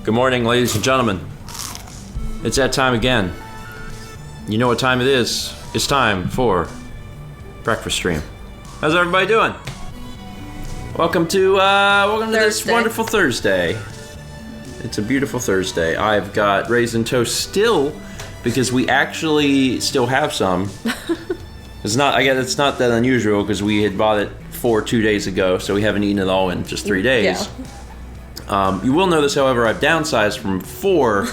Good morning, ladies and gentlemen. It's that time again. You know what time it is. It's time for breakfast stream. How's everybody doing? Welcome to this wonderful Thursday. It's a beautiful Thursday. I've got raisin toast still because we actually still have some. It's not that unusual because we had bought it 2 days ago, so we haven't eaten it all in just 3 days. Yeah. You will notice, however, I've downsized from 4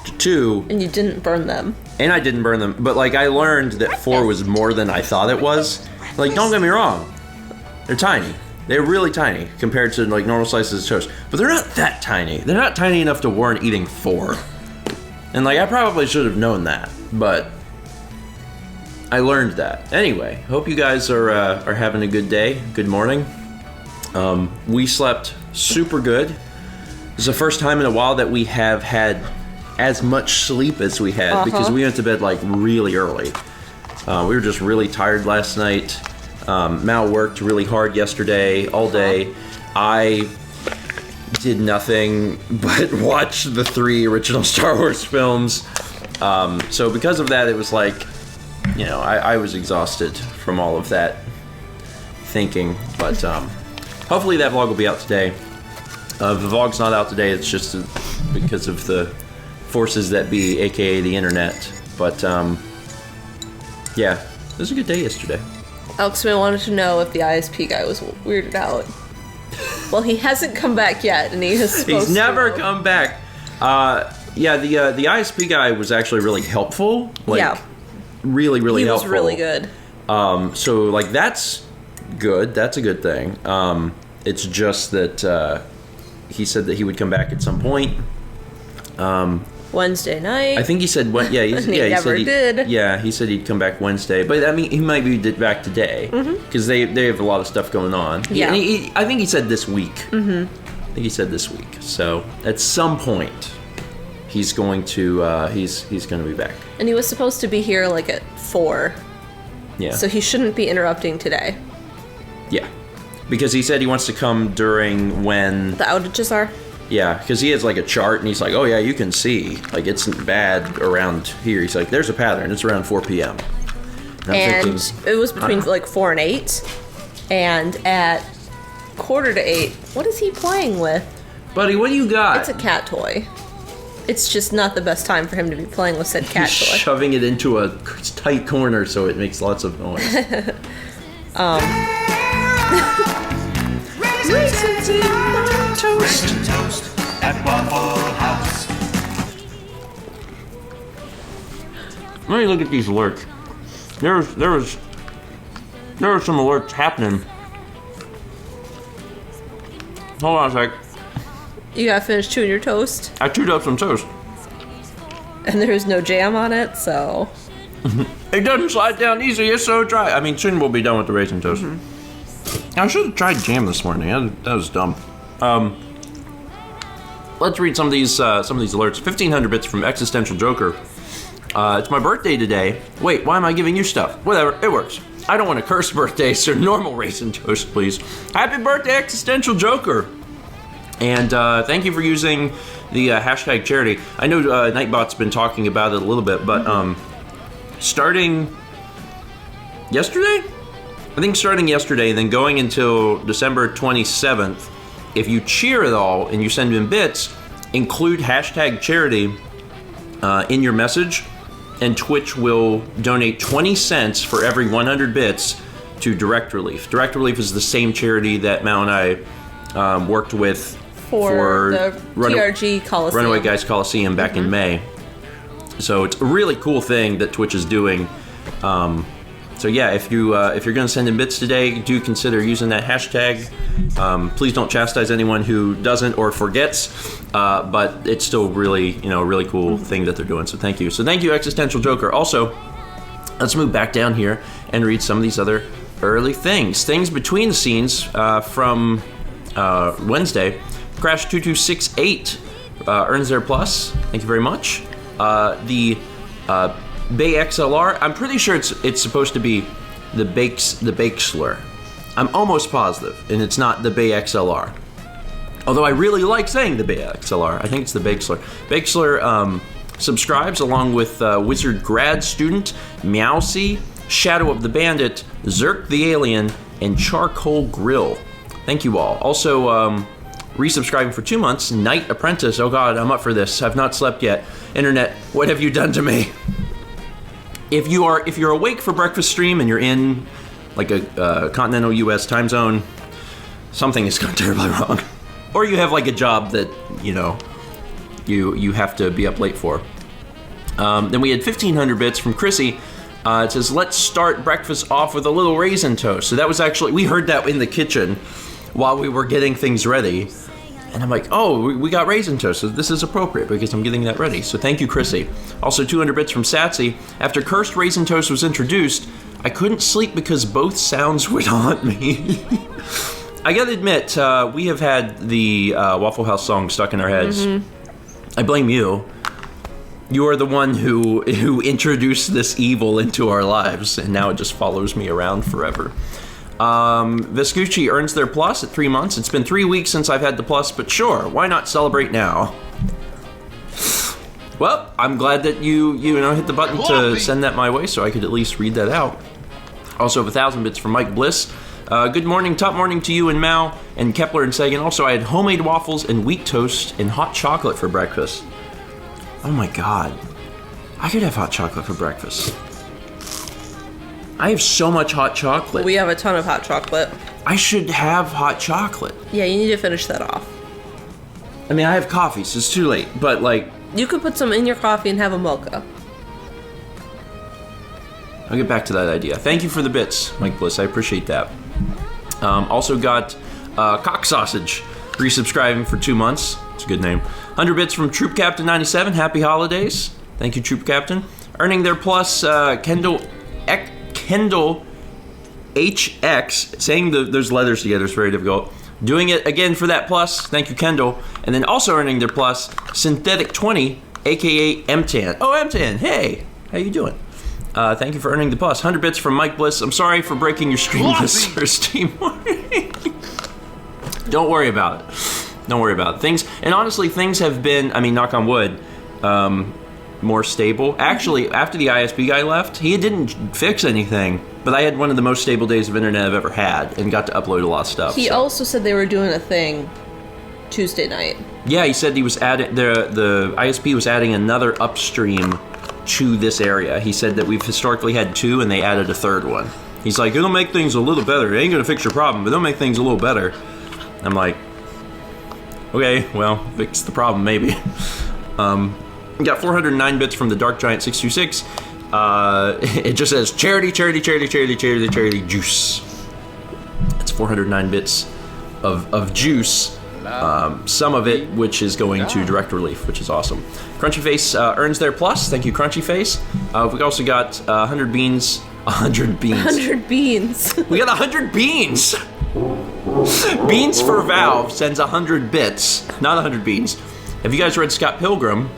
to 2. And you didn't burn them. And I didn't burn them, but like I learned that 4 was more than I thought it was. Like, don't get me wrong, they're tiny. They're really tiny compared to like normal slices of toast, but they're not that tiny. They're not tiny enough to warrant eating 4. And like I probably should have known that, but I learned that. Anyway, hope you guys are having a good day. Good morning. We slept super good. This is the first time in a while that we have had as much sleep as we had because we went to bed like really early. We were just really tired last night. Mal worked really hard yesterday, all day. I did nothing but watch the 3 original Star Wars films. So because of that, it was like, you know, I was exhausted from all of that thinking. But hopefully that vlog will be out today. If the vlog's not out today, it's just because of the forces that be, aka the internet. But yeah, it was a good day yesterday. Elksman wanted to know if the ISP guy was weirded out. Well, he hasn't come back yet, and he's never come back. Yeah, the ISP guy was actually really helpful. Like, yeah, really helpful. He was really good. So like that's good. That's a good thing. It's just that he said that he would come back at some point. Wednesday night. I think he said he never did. Yeah, he said he'd come back Wednesday, but I mean he might be back today because they have a lot of stuff going on. Yeah, and I think he said this week. I think he said this week. So at some point, he's going to he's going to be back. And he was supposed to be here like at 4. Yeah. So he shouldn't be interrupting today. Yeah, because he said he wants to come during when the outages are. Yeah, because he has like a chart and he's like, oh yeah, you can see like it's bad around here. He's like, there's a pattern. It's around 4 p.m. And it was between like 4 and 8. And at 7:45, what is he playing with? Buddy, what do you got? It's a cat toy. It's just not the best time for him to be playing with said cat toy. Shoving it into a tight corner so it makes lots of noise. Raisins in my toast. At Waffle House. Let me look at these alerts. There were some alerts happening. Hold on a sec. You gotta finish chewing your toast. I chewed up some toast. And there's no jam on it, so... It doesn't slide down easy, it's so dry. I mean, soon we'll be done with the raisin toast. I should have tried jam this morning. That was dumb. Let's read some of these alerts. 1,500 bits from Existential Joker. It's my birthday today. Wait, why am I giving you stuff? Whatever, it works. I don't want to curse birthdays, so normal raisin toast, please. Happy birthday, Existential Joker. And thank you for using the hashtag charity. I know Nightbot's been talking about it a little bit, but starting yesterday? I think starting yesterday and then going until December 27th, if you cheer it all and you send in bits, include hashtag charity in your message, and Twitch will donate 20 cents for every 100 bits to Direct Relief. Direct Relief is the same charity that Mal and I worked with for the TRG Coliseum. Runaway Guys Coliseum back in May. So it's a really cool thing that Twitch is doing. So yeah, if you're going to send in bits today, do consider using that hashtag. Please don't chastise anyone who doesn't or forgets, but it's still really cool thing that they're doing. So thank you. So thank you, Existential Joker. Also, let's move back down here and read some of these other early things. Things between the scenes from Wednesday. Crash 2268 earns their plus. Thank you very much. The Bay XLR. I'm pretty sure it's supposed to be the Bakesler. I'm almost positive, and it's not the Bay XLR. Although I really like saying the BXLR. I think it's the Bakesler. Bakesler subscribes along with Wizard Grad Student, Meowsy, Shadow of the Bandit, Zerk the Alien, and Charcoal Grill. Thank you all. Also, resubscribing for 2 months, Night Apprentice. Oh God, I'm up for this. I've not slept yet. Internet, what have you done to me? If you're awake for breakfast stream and you're in like a continental U.S. time zone, something has gone terribly wrong. Or you have like a job that, you know, you have to be up late for. Then we had 1,500 bits from Chrissy. It says, let's start breakfast off with a little raisin toast. So that was actually, we heard that in the kitchen while we were getting things ready. And I'm like, oh, we got raisin toast, so this is appropriate because I'm getting that ready. So thank you, Chrissy. Also 200 bits from Satsy. After cursed raisin toast was introduced, I couldn't sleep because both sounds would haunt me. I gotta admit, we have had the Waffle House song stuck in our heads. Mm-hmm. I blame you. You are the one who introduced this evil into our lives, and now it just follows me around forever. Vespucci earns their plus at 3 months. It's been 3 weeks since I've had the plus, but sure, why not celebrate now? Well, I'm glad that you hit the button to send that my way so I could at least read that out. Also have 1,000 bits from Mike Bliss. Good morning, top morning to you and Mao and Kepler and Sagan. Also, I had homemade waffles and wheat toast and hot chocolate for breakfast. Oh my God. I could have hot chocolate for breakfast. I have so much hot chocolate. We have a ton of hot chocolate. I should have hot chocolate. Yeah, you need to finish that off. I mean, I have coffee, so it's too late, but like... You could put some in your coffee and have a mocha. I'll get back to that idea. Thank you for the bits, Mike Bliss. I appreciate that. Also got Cock Sausage resubscribing for 2 months. It's a good name. 100 bits from Troop Captain 97. Happy holidays. Thank you, Troop Captain. Earning their plus, Kendall HX. Saying those letters together is very difficult. Doing it again for that plus. Thank you, Kendall. And then also earning their plus, Synthetic 20, aka MTAN. Oh, MTAN. Hey, how you doing? Thank you for earning the plus. 100 bits from Mike Bliss. I'm sorry for breaking your stream this Thursday morning. Don't worry about it. Don't worry about it. Things have been, I mean, knock on wood, more stable. Actually, after the ISP guy left, he didn't fix anything, but I had one of the most stable days of internet I've ever had and got to upload a lot of stuff. He also said they were doing a thing Tuesday night. Yeah, he said he was adding, the ISP was adding another upstream to this area. He said that we've historically had 2 and they added a 3rd one. He's like, it'll make things a little better. It ain't gonna fix your problem, but it'll make things a little better. I'm like, okay, well, fix the problem, maybe. We got 409 bits from the Dark Giant 626. It just says charity juice. It's 409 bits of juice. Some of it which is going to direct relief, which is awesome. Crunchy Face earns their plus. Thank you, Crunchy Face. We also got 100 beans. 100 beans. 100 beans. We got 100 beans. Beans for Valve sends 100 bits, not 100 beans. Have you guys read Scott Pilgrim?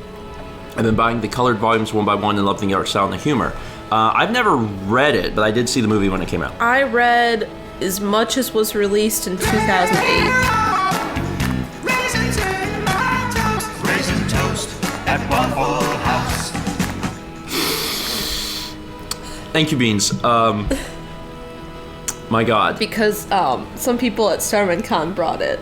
I've been buying the colored volumes one by one and loving the art style and the humor. I've never read it, but I did see the movie when it came out. I read as much as was released in 2008. Raisin toast at Waffle House. Thank you, Beans. My God. Because some people at Starman Con brought it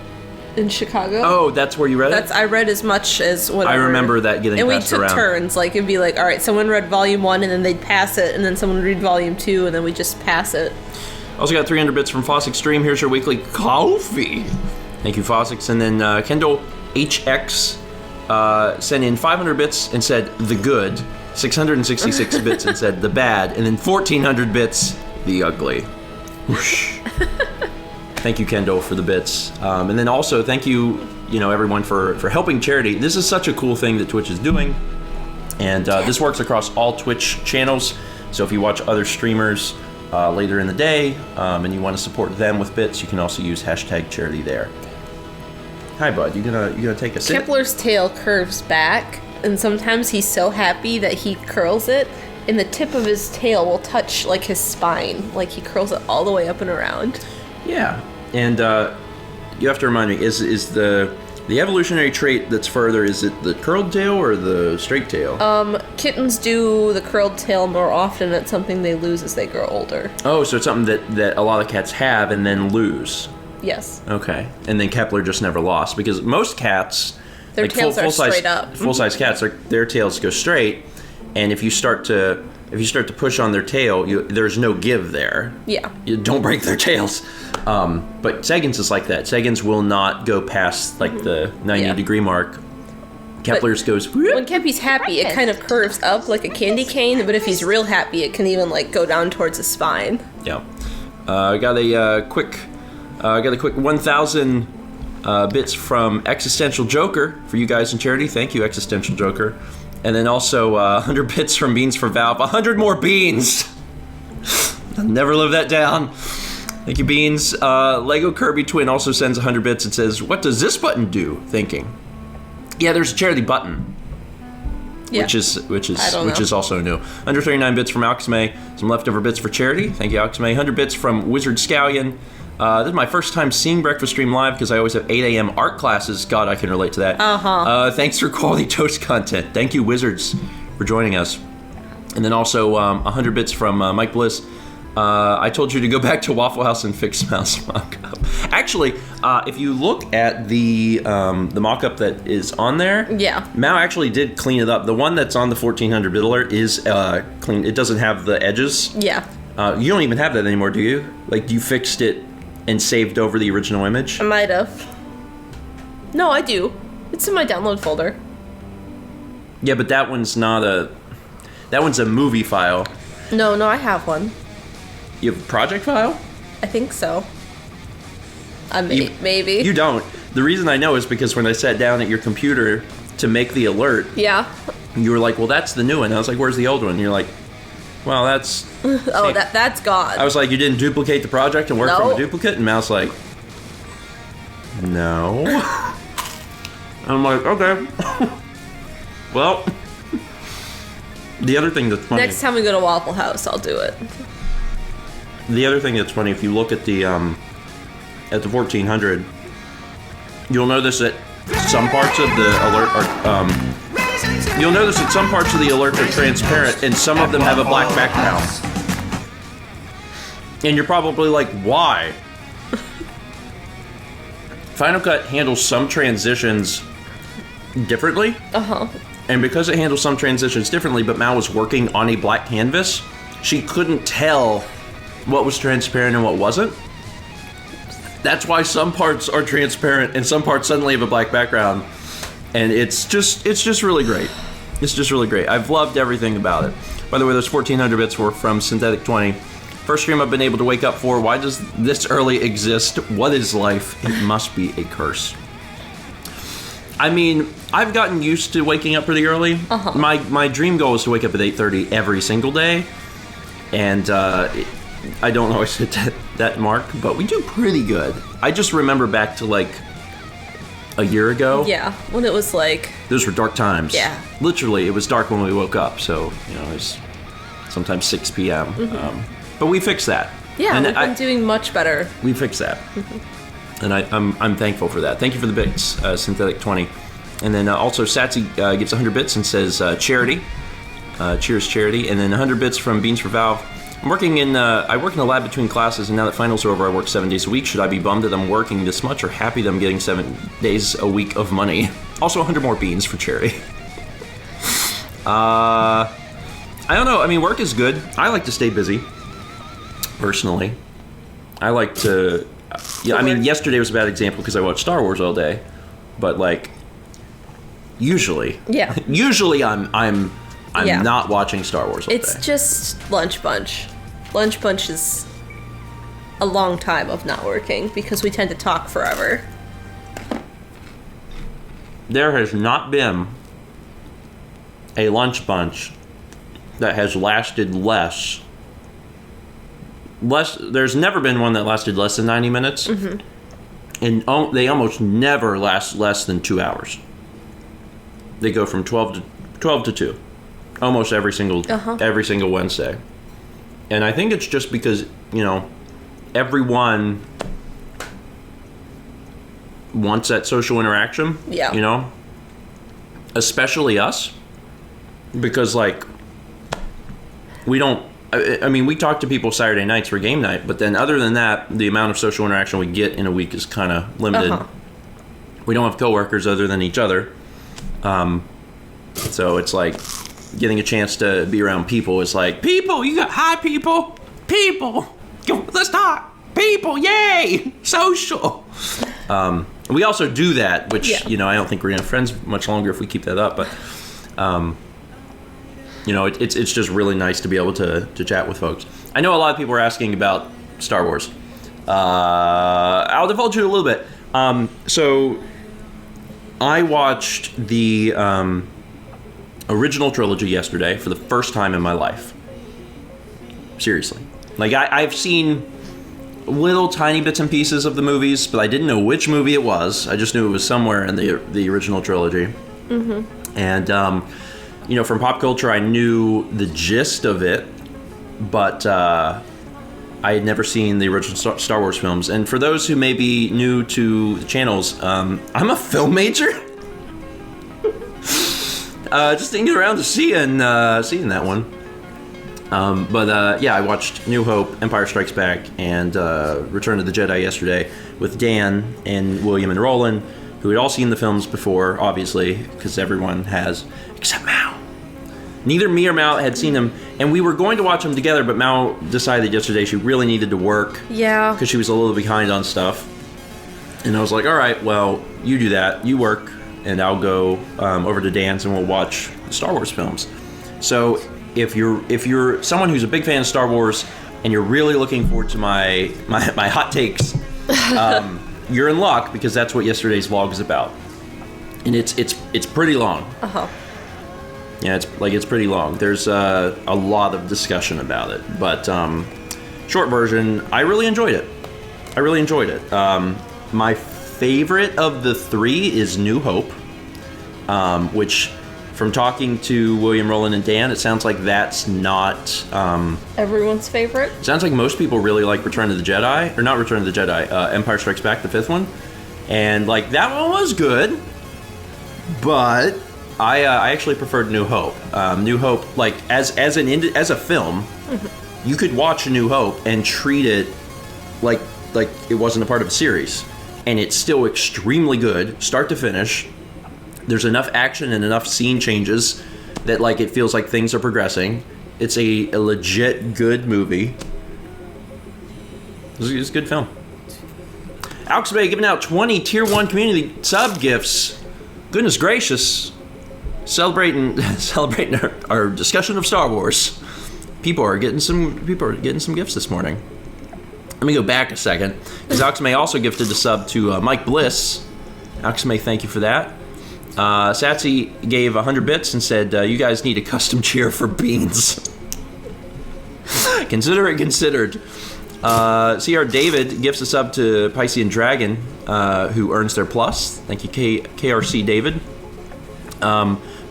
in Chicago. Oh, that's where you read it? I read as much as whatever. I remember that getting passed around. And we took turns. Like, it'd be like, all right, someone read volume 1, and then they'd pass it, and then someone would read volume 2, and then we just pass it. Also got 300 bits from Foss Extreme. Here's your weekly coffee. Thank you, Fossix. And then Kendall HX sent in 500 bits and said, the good. 666 bits and said, the bad. And then 1,400 bits, the ugly. Whoosh. Thank you, Kendall, for the bits. And then also, thank you, everyone for helping charity. This is such a cool thing that Twitch is doing. And this works across all Twitch channels. So if you watch other streamers later in the day and you want to support them with bits, you can also use #charity there. Hi, bud. You gonna take a sip? Kepler's tail curves back, and sometimes he's so happy that he curls it, and the tip of his tail will touch like his spine, like he curls it all the way up and around. Yeah, and you have to remind me, is the evolutionary trait that's further, is it the curled tail or the straight tail? Kittens do the curled tail more often. It's something they lose as they grow older. Oh, so it's something that a lot of cats have and then lose. Yes. Okay. And then Kepler just never lost, because most cats, their tails are straight up. Full-size cats, their tails go straight, and if you start to push on their tail, there's no give there. Yeah. You don't break their tails. But Sagan's is like that. Sagan's will not go past like the 90-degree mark. Kepler's goes. When Keppy's happy, it kind of curves up like a candy cane. But if he's real happy, it can even like go down towards his spine. Yeah. I got a quick 1,000 bits from Existential Joker for you guys in charity. Thank you, Existential Joker. And then also 100 bits from Beans for Valve. 100 more beans. I'll never live that down. Thank you, Beans. Lego Kirby Twin also sends 100 bits and says, "What does this button do?" Thinking. Yeah, there's a charity button. Yeah. Which is also new. Under 39 bits from Alxmay. Some leftover bits for charity. Thank you, Alxmay. 100 bits from Wizard Scallion. This is my first time seeing Breakfast Stream live because I always have 8 a.m. art classes. God, I can relate to that. Thanks for quality toast content. Thank you, Wizards, for joining us. And then also 100 bits from Mike Bliss. I told you to go back to Waffle House and fix Mouse mock-up. Actually, if you look at the mock-up that is on there, Mao actually did clean it up. The one that's on the 1400-bit alert is clean. It doesn't have the edges. Yeah. You don't even have that anymore, do you? Like, you fixed it and saved over the original image? I might have. No, I do. It's in my download folder. Yeah, but that one's not a... That one's a movie file. No, I have one. You have a project file? I think so. Maybe. You don't. The reason I know is because when I sat down at your computer to make the alert... Yeah. You were like, well, that's the new one. I was like, where's the old one? And you're like, well, that's... Oh, that's gone. I was like, you didn't duplicate the project and work from a duplicate? And Mal's like, no. And I'm like, okay. Well, the other thing that's funny... Next time we go to Waffle House, I'll do it. The other thing that's funny, if you look at the 1400, you'll notice that some parts of the alert are... you'll notice that some parts of the alert are transparent, and some of them have a black background. And you're probably like, why? Final Cut handles some transitions differently. And because it handles some transitions differently, but Mal was working on a black canvas, she couldn't tell what was transparent and what wasn't. That's why some parts are transparent and some parts suddenly have a black background. And it's just really great. It's just really great. I've loved everything about it. By the way, those 1400 bits were from Synthetic 20. First stream I've been able to wake up for. Why does this early exist? What is life? It must be a curse. I mean, I've gotten used to waking up pretty early. My dream goal is to wake up at 8:30 every single day. And I don't always hit that mark, but we do pretty good. I just remember back to like a year ago. Yeah, when it was like... Those were dark times. Yeah. Literally, it was dark when we woke up, so, you know, it was sometimes 6 p.m. But we fixed that. Yeah, and we've been doing much better. We fixed that. And I'm thankful for that. Thank you for the bits, Synthetic 20. And then also Satsy gets 100 bits and says charity. Cheers, charity. And then 100 bits from Beans for Valve. I work in the lab between classes, and now that finals are over, I work 7 days a week. Should I be bummed that I'm working this much, or happy that I'm getting 7 days a week of money? Also, 100 more beans for charity. I don't know. I mean, work is good. I like to stay busy, personally. I like to... Yeah, I mean, yesterday was a bad example because I watched Star Wars all day. But, like, usually... Yeah. Usually I'm not watching Star Wars all day. It's just Lunch Bunch. Lunch Bunch is a long time of not working because we tend to talk forever. There has not been a Lunch Bunch that has lasted less. There's never been one that lasted less than 90 minutes. And they almost never last less than 2 hours. They go from 12 to 2. Almost every single Wednesday. And I think it's just because, you know, everyone wants that social interaction. Yeah. You know? Especially us. Because, like, we don't... I mean, we talk to people Saturday nights for game night, but then other than that, the amount of social interaction we get in a week is kind of limited. We don't have coworkers other than each other. So it's like getting a chance to be around people is like, people, you got hi people, let's talk, people, yay, social. We also do that, which, you know, I don't think we're gonna be friends much longer if we keep that up, but you know, it's just really nice to be able to chat with folks. I know a lot of people are asking about Star Wars. I'll divulge you a little bit. So I watched the original trilogy yesterday for the first time in my life. Seriously. Like, I've seen little tiny bits and pieces of the movies, but I didn't know which movie it was. I just knew it was somewhere in the original trilogy. Mm-hmm. And, you know, from pop culture, I knew the gist of it, but I had never seen the original Star Wars films. And for those who may be new to the channels, I'm a film major. Just didn't get around to seeing that one. Yeah, I watched New Hope, Empire Strikes Back, and Return of the Jedi yesterday with Dan and William and Roland, who had all seen the films before, obviously, because everyone has, except Mao. Neither me or Mao had seen them, and we were going to watch them together, but Mao decided yesterday she really needed to work. Yeah. Because she was a little behind on stuff. And I was like, all right, well, you do that. You work, and I'll go over to Dan's, and we'll watch the Star Wars films. So if you're someone who's a big fan of Star Wars, and you're really looking forward to my hot takes, you're in luck, because that's what yesterday's vlog is about. And it's pretty long. Uh-huh. Yeah, it's pretty long. There's a lot of discussion about it, but short version, I really enjoyed it. My favorite of the three is New Hope, which, from talking to William, Roland, and Dan, it sounds like that's not everyone's favorite. Sounds like most people really like Return of the Jedi, or not Return of the Jedi, Empire Strikes Back, the fifth one, and like that one was good, but I actually preferred New Hope. New Hope, like as a film, mm-hmm. you could watch New Hope and treat it like it wasn't a part of a series, and it's still extremely good, start to finish. There's enough action and enough scene changes that like it feels like things are progressing. It's a legit good movie. It's a good film. Alex Bay giving out 20 Tier 1 community sub gifts. Goodness gracious. Celebrating our discussion of Star Wars. People are getting some gifts this morning. Let me go back a second, because Alex May also gifted a sub to Mike Bliss. Alex May, thank you for that. Satsy gave 100 bits and said, you guys need a custom cheer for Beans. Consider it considered. CR David gifts a sub to Piscean Dragon, who earns their plus. Thank you, KRC David.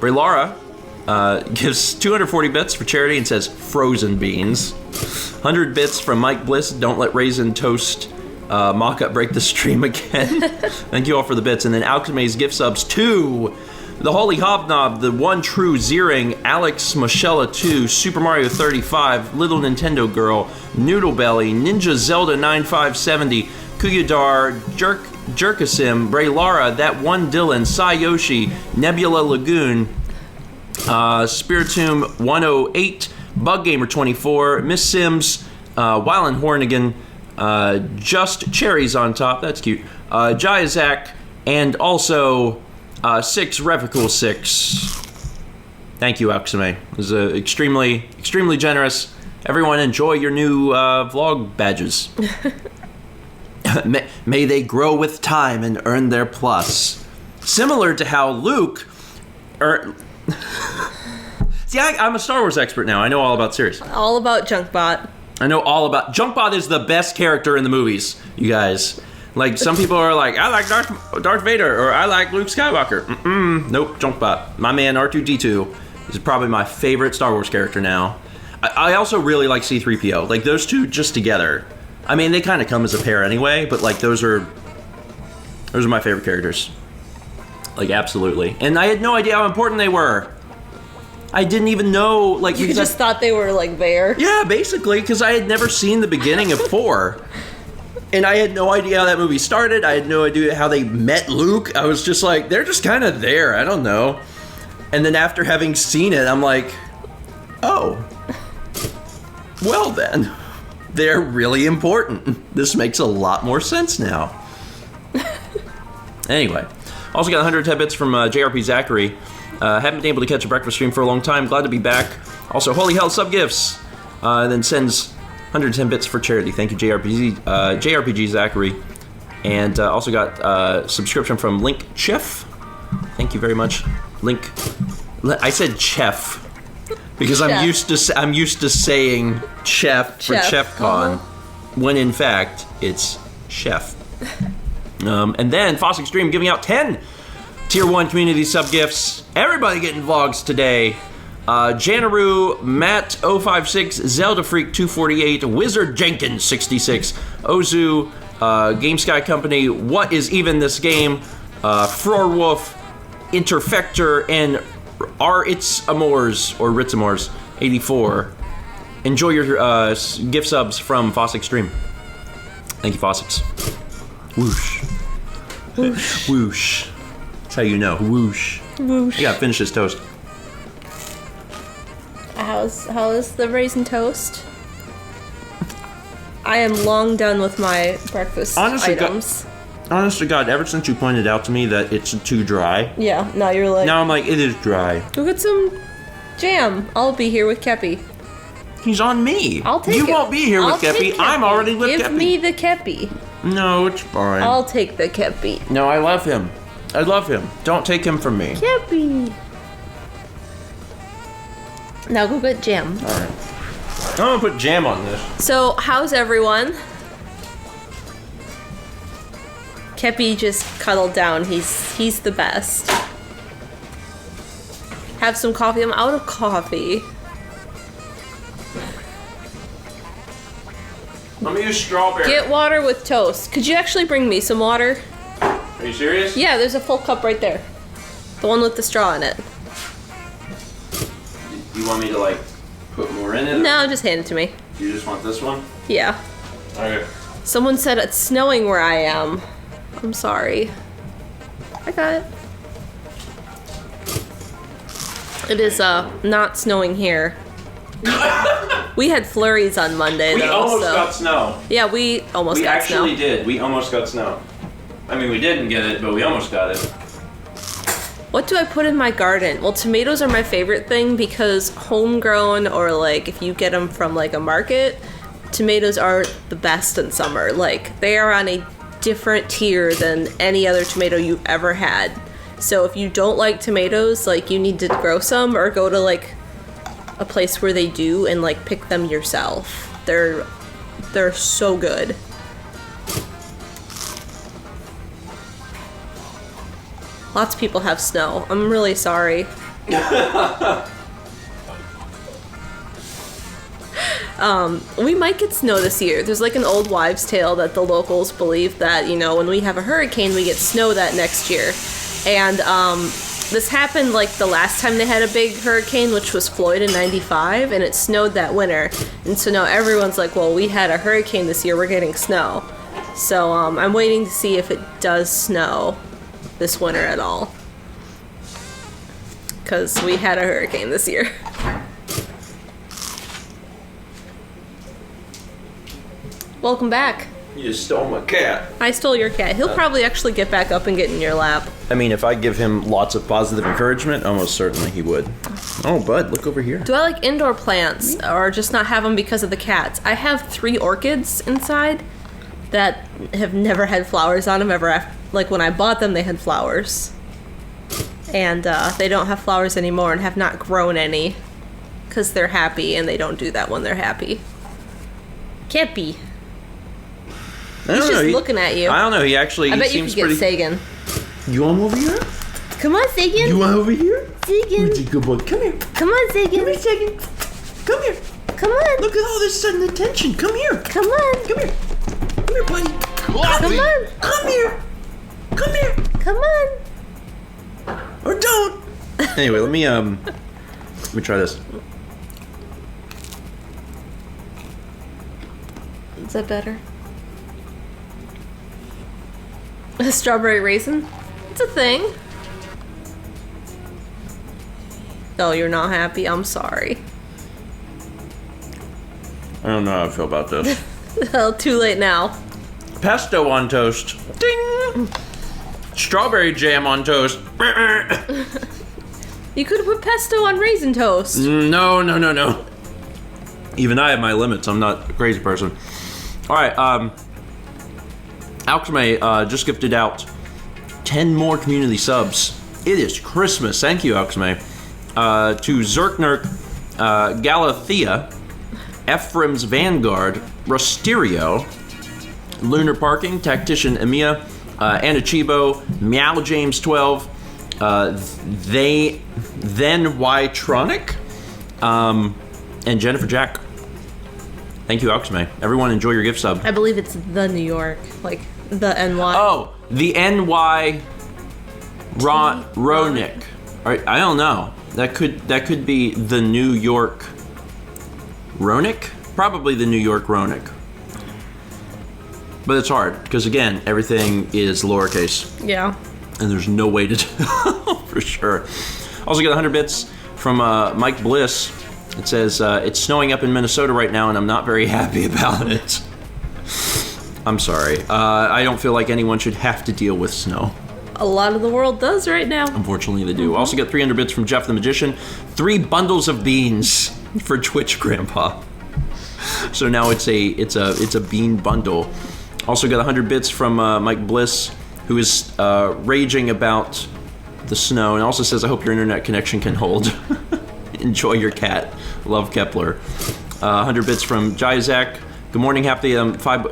Bray Lara gives 240 bits for charity and says frozen beans. 100 bits from Mike Bliss. Don't let raisin toast mock-up break the stream again. Thank you all for the bits. And then Alchemy's gift subs to the Holy Hobnob, the One True Zeering, Alex Moshella 2, Super Mario 35, Little Nintendo Girl, Noodle Belly, Ninja Zelda 9570, Kuyudar, Jerkasim, Bray Lara, That One Dylan, Sai Yoshi, Nebula Lagoon, Spiritomb 108, Bug Gamer 24, Miss Sims, Wyland Hornigan, Just Cherries on top, that's cute, Jayazak, and also 6 Revical 6. Thank you, Aksume. It was extremely, extremely generous. Everyone enjoy your new vlog badges. May they grow with time and earn their plus. Similar to how Luke... See, I'm a Star Wars expert now. I know all about series. All about Junkbot. I know all about... Junkbot is the best character in the movies, you guys. Like, some people are like, I like Darth Vader, or I like Luke Skywalker. Nope, Junkbot. My man R2-D2 is probably my favorite Star Wars character now. I also really like C-3PO. Like, those two just together. I mean, they kind of come as a pair anyway, but like those are Those are my favorite characters. Like, absolutely. And I had no idea how important they were. I didn't even know, like... You just thought they were, like, there? Yeah, basically, because I had never seen the beginning of 4. And I had no idea how that movie started. I had no idea how they met Luke. I was just like, they're just kind of there. I don't know. And then after having seen it, I'm like, oh. Well then. They're really important. This makes a lot more sense now. Anyway. Also got 110 bits from JRP Zachary. Haven't been able to catch a breakfast stream for a long time. Glad to be back. Also, holy hell, sub gifts. Then sends 110 bits for charity. Thank you, JRPG Zachary. And also got subscription from Link Chef. Thank you very much, Link. I said Chef because Chef. I'm used to saying Chef for ChefCon, when in fact it's Chef. And then Foss Extreme giving out 10 Tier 1 community sub gifts. Everybody getting vlogs today. Janaru, Matt 056, Zelda Freak 248, Wizard Jenkins 66, Ozu, Game Sky Company, What Is Even This Game, Frorwolf, Interfector, and It's Amors or Ritzamors 84. Enjoy your gift subs from Foss Extreme. Thank you, Fossix. Whoosh. Whoosh. Whoosh. That's how you know. Whoosh. Whoosh. You gotta finish this toast. How is the raisin toast? I am long done with my breakfast items. Honest to God, ever since you pointed out to me that it's too dry. Yeah, now you're like... Now I'm like, it is dry. Go get some jam. I'll be here with Kepi. He's on me. I'll take it. You won't be here with Kepi. I'm already with Kepi. Give me the Kepi. No, it's fine. I'll take the Kepi. No, I love him. I love him. Don't take him from me. Kepi. Now go get jam. Alright. I'm gonna put jam on this. So, how's everyone? Kepi just cuddled down. He's the best. Have some coffee. I'm out of coffee. Let me use strawberry. Get water with toast. Could you actually bring me some water? Are you serious? Yeah, there's a full cup right there. The one with the straw in it. You want me to, like, put more in it? No, just hand it to me. You just want this one? Yeah. Okay. Someone said it's snowing where I am. I'm sorry. I got it. It is not snowing here. We had flurries on Monday, We though. almost got snow. Yeah, we almost got snow. We actually did. We almost got snow. I mean, we didn't get it, but we almost got it. What do I put in my garden? Well, tomatoes are my favorite thing because homegrown, or like if you get them from like a market, tomatoes are the best in summer. Like, they are on a different tier than any other tomato you've ever had. So if you don't like tomatoes, like, you need to grow some or go to like a place where they do and like pick them yourself. They're so good. Lots of people have snow. I'm really sorry. We might get snow this year. There's like an old wives' tale that the locals believe that, you know, when we have a hurricane, we get snow that next year. And this happened like the last time they had a big hurricane, which was Floyd in '95, and it snowed that winter. And so now everyone's like, well, we had a hurricane this year, we're getting snow. So I'm waiting to see if it does snow this winter at all. Because we had a hurricane this year. Welcome back. You just stole my cat. I stole your cat. He'll probably actually get back up and get in your lap. I mean, if I give him lots of positive encouragement, almost certainly he would. Oh, bud, look over here. Do I like indoor plants or just not have them because of the cats? I have 3 orchids inside that have never had flowers on them ever after. Like, when I bought them, they had flowers. And they don't have flowers anymore and have not grown any. Because they're happy, and they don't do that when they're happy. Kepi. He's just looking at you. I don't know, I bet you could get Sagan. You want him over here? Come on, Sagan. You want over here? Sagan. Who's a good boy? Come here. Come on, Sagan. Come here, Sagan. Come here. Come on. Look at all this sudden attention. Come here. Come on. Come here. Come here, buddy. Come on. Come here. Come Come here. Come on. Or don't. Anyway, let me try this. Is that better? A strawberry raisin? It's a thing. Oh, you're not happy? I'm sorry. I don't know how I feel about this. Well, too late now. Pesto on toast. Ding! Strawberry jam on toast. You could have put pesto on raisin toast. No. Even I have my limits. I'm not a crazy person. All right, Alchemy just gifted out 10 more community subs. It is Christmas. Thank you, Alchemy. To Zerkner, Galathea, Ephraim's Vanguard, Rosterio, Lunar Parking, Tactician Emiya, Anachibo, Meow James 12, then Ytronic, and Jennifer Jack. Thank you, Alchemy. Everyone enjoy your gift sub. I believe it's the New York, like the NY. Oh, the NY Ronick. All right, I don't know. That could be the New York Ronick? Probably the New York Ronick. But it's hard, because again, everything is lowercase. Yeah. And there's no way to tell for sure. Also got 100 bits from Mike Bliss. It says, it's snowing up in Minnesota right now, and I'm not very happy about it. I'm sorry. I don't feel like anyone should have to deal with snow. A lot of the world does right now. Unfortunately, they do. Also got 300 bits from Jeff the Magician. 3 bundles of beans for Twitch Grandpa. So now it's a bean bundle. Also got 100 bits from Mike Bliss, who is raging about the snow, and also says, I hope your internet connection can hold. Enjoy your cat. Love Kepler. 100 bits from Jizak. Good morning, happy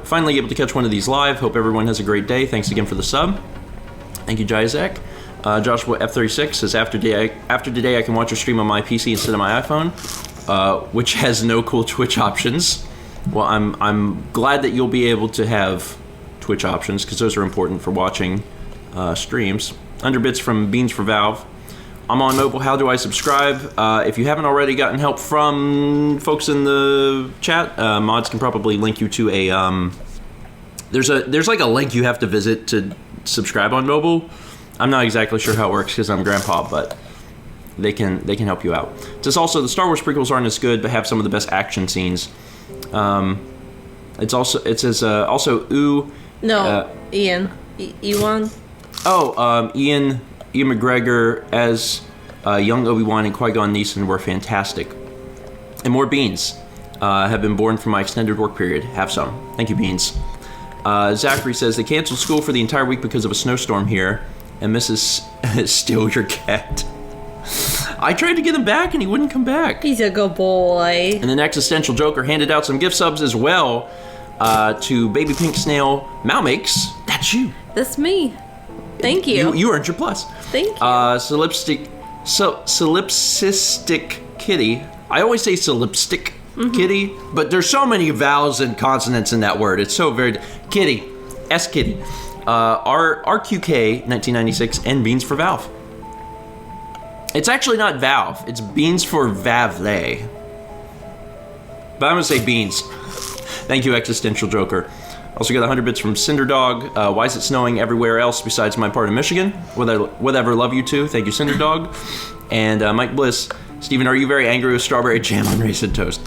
finally able to catch one of these live. Hope everyone has a great day. Thanks again for the sub. Thank you, Jizak. Joshua F36 says, after today I can watch your stream on my PC instead of my iPhone, which has no cool Twitch options. Well, I'm glad that you'll be able to have Twitch options, because those are important for watching streams. 100 bits from Beans for Valve. I'm on mobile. How do I subscribe? If you haven't already gotten help from folks in the chat, mods can probably link you to a. There's like a link you have to visit to subscribe on mobile. I'm not exactly sure how it works because I'm grandpa, but they can help you out. It says also the Star Wars prequels aren't as good, but have some of the best action scenes. It says also ooh. No, Ian. Ewan. Oh, Ian McGregor as young Obi-Wan and Qui-Gon Jinn were fantastic. And more beans have been born from my extended work period. Have some. Thank you, beans. Zachary says they canceled school for the entire week because of a snowstorm here, and Mrs. Steal Your Cat. I tried to get him back and he wouldn't come back. He's a good boy. And then Existential Joker handed out some gift subs as well to Baby Pink Snail Malmakes. That's you. That's me. Thank you. You earned your plus. Thank you. Solipsistic Kitty. I always say solipsistic Kitty, but there's so many vowels and consonants in that word. It's so very... Kitty. S Kitty. RQK 1996 and Beans for Valve. It's actually not Valve. It's Beans for Vavle. But I'm going to say Beans. Thank you, Existential Joker. Also got 100 bits from Cinderdog. Why is it snowing everywhere else besides my part of Michigan? Whatever, love you too. Thank you, Cinderdog. And Mike Bliss. Steven, are you very angry with strawberry jam on raisin toast?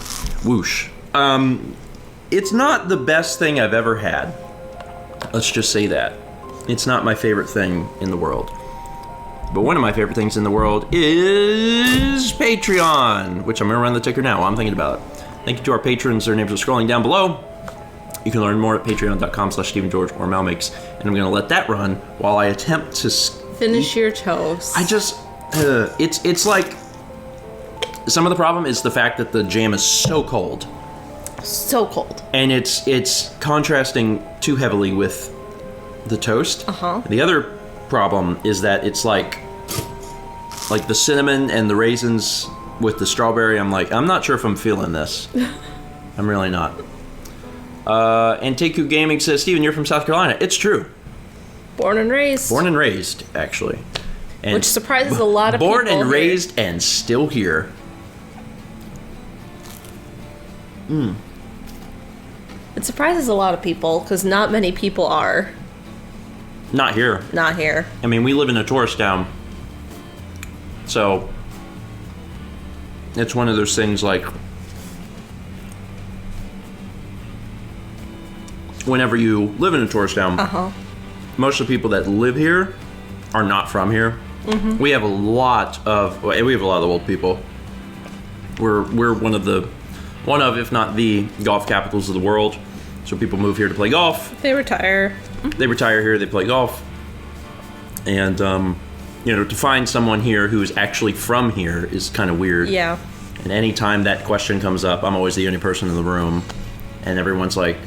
Whoosh. It's not the best thing I've ever had. Let's just say that. It's not my favorite thing in the world. But one of my favorite things in the world is Patreon, which I'm going to run the ticker now while I'm thinking about it. Thank you to our patrons. Their names are scrolling down below. You can learn more at patreon.com/StephenGeorge or Malmakes. And I'm going to let that run while I attempt to... Finish your toast. I just... it's like... Some of the problem is the fact that the jam is so cold. So cold. And it's contrasting too heavily with the toast. Uh-huh. The other problem is that it's like the cinnamon and the raisins with the strawberry. I'm not sure if I'm feeling this. I'm really not. And Teku Gaming says, Steven, you're from South Carolina. It's true. Born and raised. Born and raised, actually. And which surprises a lot of people. Born and here. raised and still here. It surprises a lot of people because not many people are. Not here. Not here. I mean, we live in a tourist town. So, it's one of those things like, whenever you live in a tourist town, most of the people that live here are not from here. We have a lot of old people. We're one of, if not the golf capitals of the world. So people move here to play golf. They retire. They retire here, they play golf. And, to find someone here who is actually from here is kind of weird. Yeah. And anytime that question comes up, I'm always the only person in the room. And everyone's like,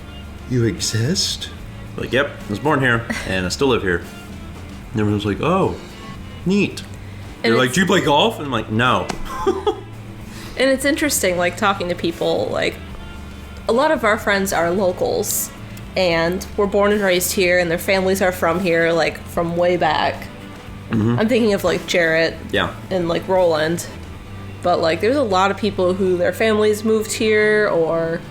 you exist? Like, yep, I was born here, and I still live here. And everyone's like, oh, neat. And They're like, do you play golf? And I'm like, no. And it's interesting, like, talking to people, like, a lot of our friends are locals, and were born and raised here, and their families are from here, like, from way back. I'm thinking of, like, Jarrett Yeah. and, like, Roland. But, like, there's a lot of people who their families moved here, or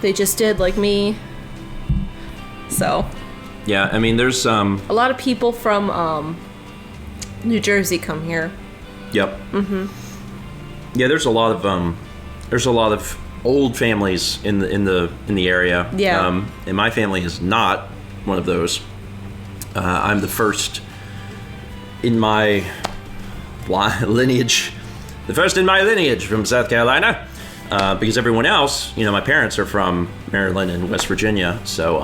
they just did, like me. So, Yeah, I mean, there's, a lot of people from, New Jersey come here. yep. Yeah, there's a lot of old families in the area. Yeah. And my family is not one of those. I'm the first in my lineage, from South Carolina, because everyone else, my parents are from Maryland and West Virginia, so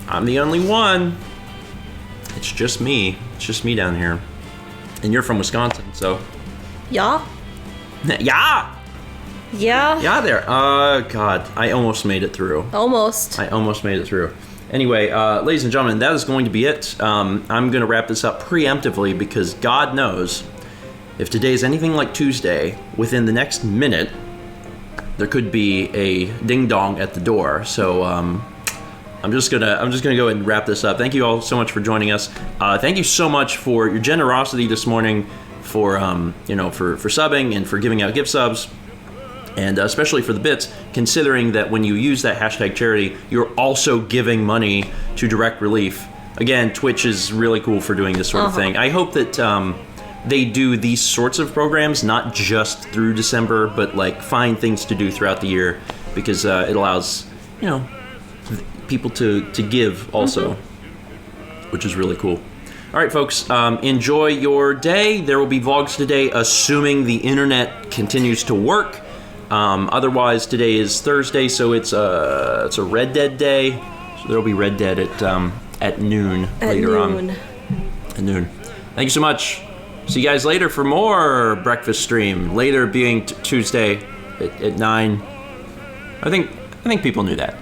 I'm the only one. It's just me down here, and you're from Wisconsin, so Yeah? yeah. Yeah? Yeah, there. God, I almost made it through. Almost. I almost made it through. Anyway, ladies and gentlemen, that is going to be it. I'm going to wrap this up preemptively because God knows if today is anything like Tuesday, within the next minute, there could be a ding dong at the door. So I'm just gonna go ahead and wrap this up. Thank you all so much for joining us. Thank you so much for your generosity this morning, for for subbing and for giving out gift subs. And especially for the bits, considering that when you use that hashtag charity, you're also giving money to Direct Relief. Again, Twitch is really cool for doing this sort of thing. I hope that they do these sorts of programs, not just through December, but like find things to do throughout the year, because it allows, people to give also, which is really cool. All right, folks, enjoy your day. There will be vlogs today, assuming the internet continues to work. Otherwise, today is Thursday, so it's a Red Dead day. So there'll be Red Dead at noon later on. At noon. Thank you so much. See you guys later for more breakfast stream. Later being Tuesday at 9. I think people knew that.